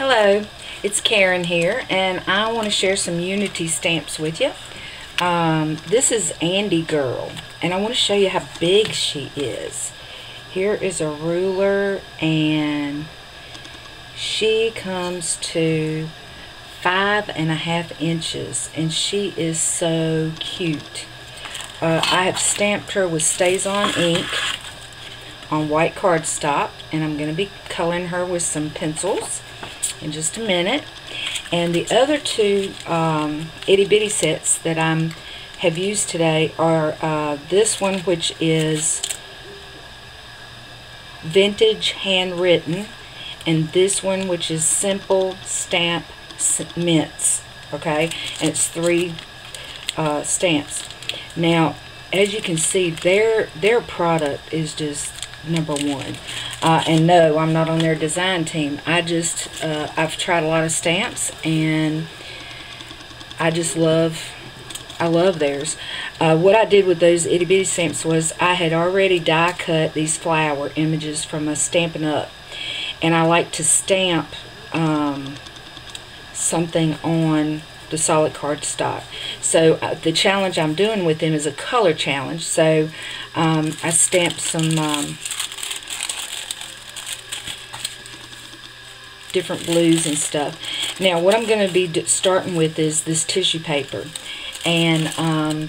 Hello, it's Karen here, and I want to share some Unity stamps with you. This is Andy Girl, and I want to show you how big she is. Here is a ruler, and she comes to 5.5 inches, and she is so cute. I have stamped her with StazOn ink on white cardstock, and I'm going to be coloring her with some pencils in just a minute. And the other two itty bitty sets that I have used today are this one, which is vintage handwritten, and this one, which is simple stamp mints. Okay, and it's 3 stamps. Now, as you can see, their product is just #1. And no, I'm not on their design team. I've tried a lot of stamps, and I love theirs. What I did with those itty bitty stamps was I had already die cut these flower images from a Stampin' Up, and I like to stamp something on the solid cardstock. So the challenge I'm doing with them is a color challenge. So I stamped some different blues and stuff. Now what I'm going to be starting with is this tissue paper, and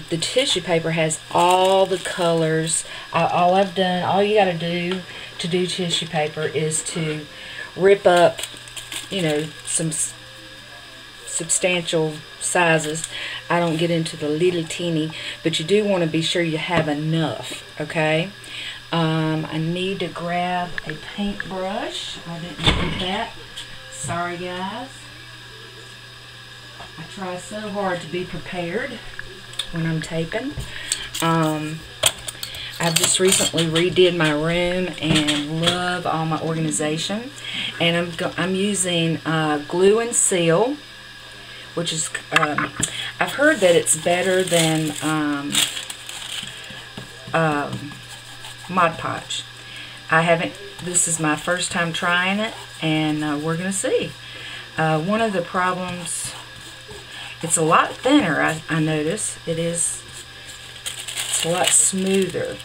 the tissue paper has all the colors. All you got to do tissue paper is to rip up, some substantial sizes. I don't get into the little teeny, but you do want to be sure you have enough. Okay. I need to grab a paintbrush. I didn't do that. Sorry, guys. I try so hard to be prepared when I'm taping. I've just recently redid my room and love all my organization. And I'm using Glue and Seal, which is I've heard that it's better than Mod Podge. This is my first time trying it, and we're going to see. One of the problems, it's a lot thinner, I notice. It's a lot smoother.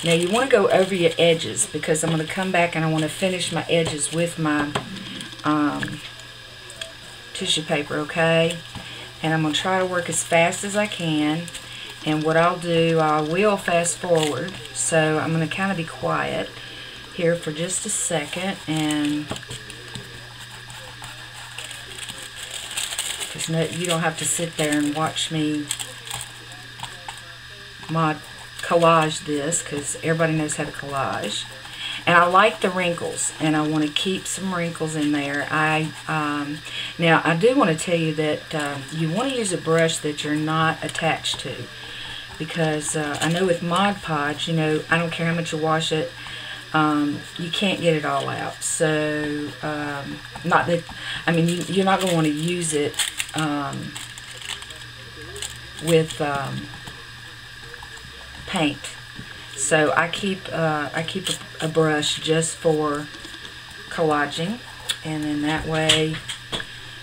Now you want to go over your edges, because I'm going to come back and I want to finish my edges with my tissue paper, okay? And I'm going to try to work as fast as I can. And what I'll do, I will fast forward, so I'm going to kind of be quiet here for just a second, and because you don't have to sit there and watch me collage this, because everybody knows how to collage. And I like the wrinkles, and I want to keep some wrinkles in there. Now I do want to tell you that you want to use a brush that you're not attached to, because I know with Mod Podge, I don't care how much you wash it, you can't get it all out. So not that, you're not going to want to use it with paint. So I keep a brush just for collaging, and then that way.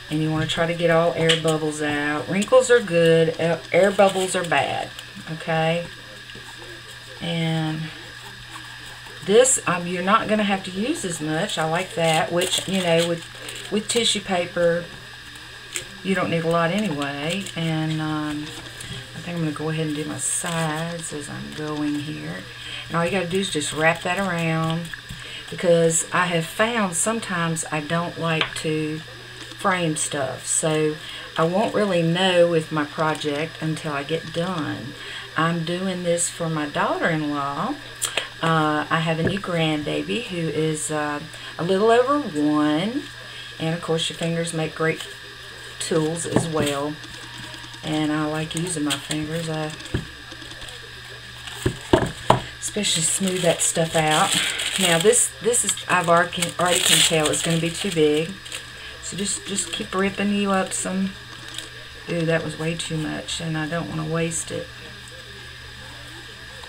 And you want to try to get all air bubbles out. Wrinkles are good, air bubbles are bad. Okay? And this, you're not going to have to use as much. I like that, which, with tissue paper, you don't need a lot anyway. And I think I'm going to go ahead and do my sides as I'm going here. And all you got to do is just wrap that around, because I have found sometimes I don't like to frame stuff, so I won't really know with my project until I get done. I'm doing this for my daughter-in-law. I have a new grandbaby who is a little over 1, and of course your fingers make great tools as well, and I like using my fingers. I especially smooth that stuff out. Now this is, I've already can tell it's going to be too big. So just keep ripping you up some. Ooh, that was way too much, and I don't want to waste it.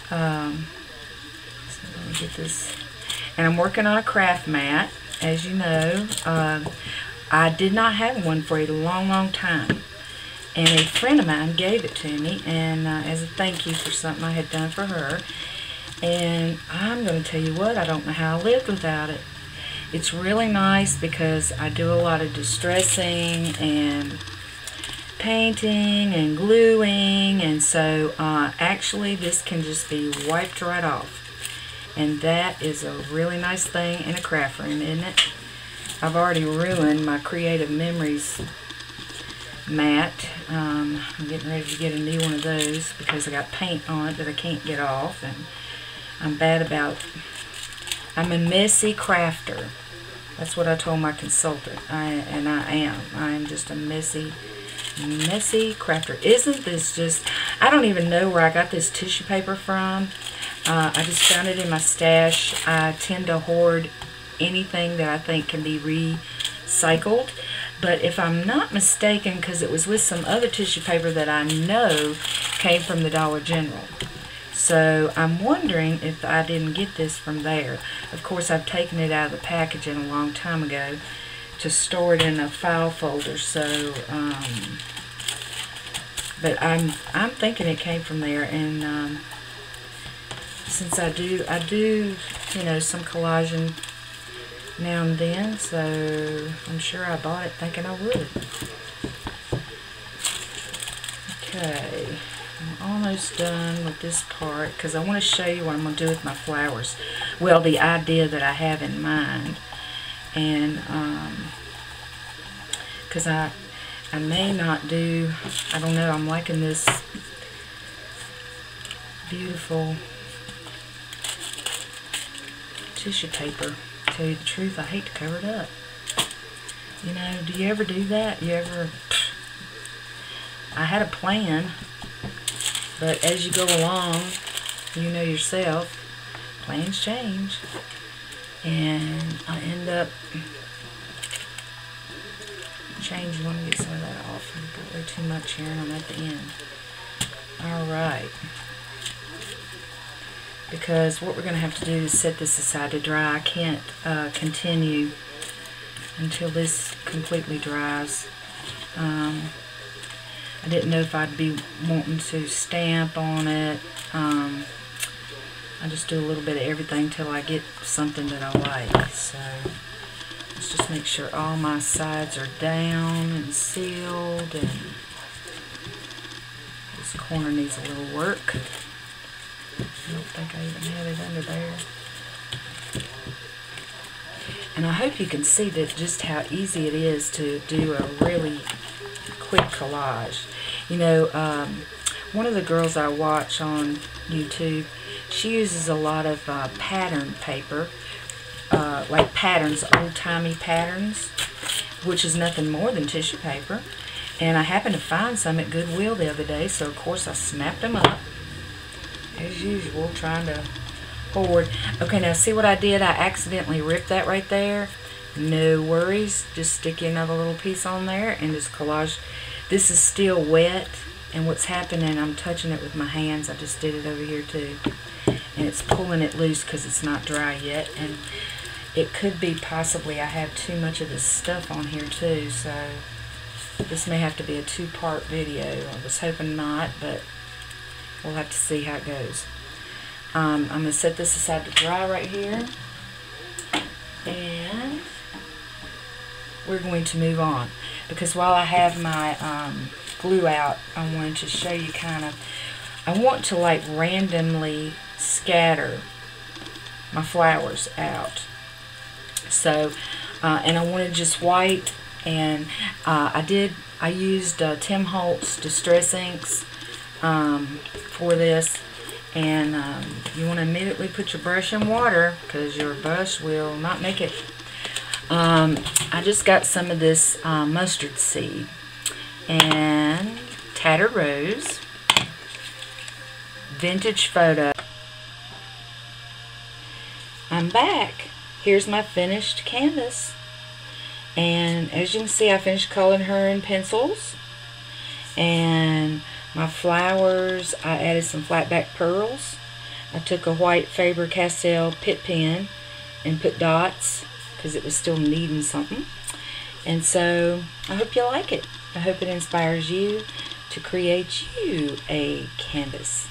So let me get this. And I'm working on a craft mat, as you know. I did not have one for a long time. And a friend of mine gave it to me, and as a thank you for something I had done for her. And I'm going to tell you what, I don't know how I lived without it. It's really nice because I do a lot of distressing and painting and gluing, and so actually this can just be wiped right off. And that is a really nice thing in a craft room, isn't it? I've already ruined my Creative Memories mat. I'm getting ready to get a new one of those because I got paint on it that I can't get off, and I'm bad about, I'm a messy crafter. That's what I told my consultant, and I am. I am just a messy crafter. Isn't this just, I don't even know where I got this tissue paper from. I just found it in my stash. I tend to hoard anything that I think can be recycled. But if I'm not mistaken, because it was with some other tissue paper that I know came from the Dollar General. So I'm wondering if I didn't get this from there. Of course, I've taken it out of the packaging a long time ago to store it in a file folder. So, but I'm thinking it came from there. And since I do, you know, some collaging now and then, so I'm sure I bought it thinking I would. Okay, I'm almost done with this part because I want to show you what I'm going to do with my flowers. Well, the idea that I have in mind, and because I may not do, I don't know, I'm liking this beautiful tissue paper. To tell you the truth, I hate to cover it up. You know, do you ever do that? You ever, I had a plan, but as you go along, you know yourself, plans change, and I end up changing. Let me get some of that off. I've got way too much here, and I'm at the end. Alright. Because what we're going to have to do is set this aside to dry. I can't continue until this completely dries. I didn't know if I'd be wanting to stamp on it. I just do a little bit of everything till I get something that I like. So let's just make sure all my sides are down and sealed, and this corner needs a little work. I don't think I even have it under there. And I hope you can see that just how easy it is to do a really quick collage. You know, one of the girls I watch on YouTube, she uses a lot of pattern paper, like patterns, old-timey patterns, which is nothing more than tissue paper. And I happened to find some at Goodwill the other day, so of course I snapped them up. As usual, trying to hoard. Okay, now see what I did? I accidentally ripped that right there. No worries. Just stick another little piece on there and just collage. This is still wet, and what's happening, I'm touching it with my hands. I just did it over here too. And it's pulling it loose because it's not dry yet. And it could be possibly I have too much of this stuff on here too, so this may have to be a two-part video. I was hoping not, but we'll have to see how it goes. I'm going to set this aside to dry right here. And we're going to move on. Because while I have my glue out, I wanted to show you kind of, I want to like randomly scatter my flowers out. So, and I wanted just white, and I used Tim Holtz Distress Inks for this, and you want to immediately put your brush in water because your brush will not make it. I just got some of this mustard seed and Tattered Rose, Vintage Photo. I'm back. Here's my finished canvas, and as you can see, I finished coloring her in pencils. And my flowers, I added some flat back pearls. I took a white Faber-Castell Pitt pen and put dots because it was still needing something. And so I hope you like it. I hope it inspires you to create you a canvas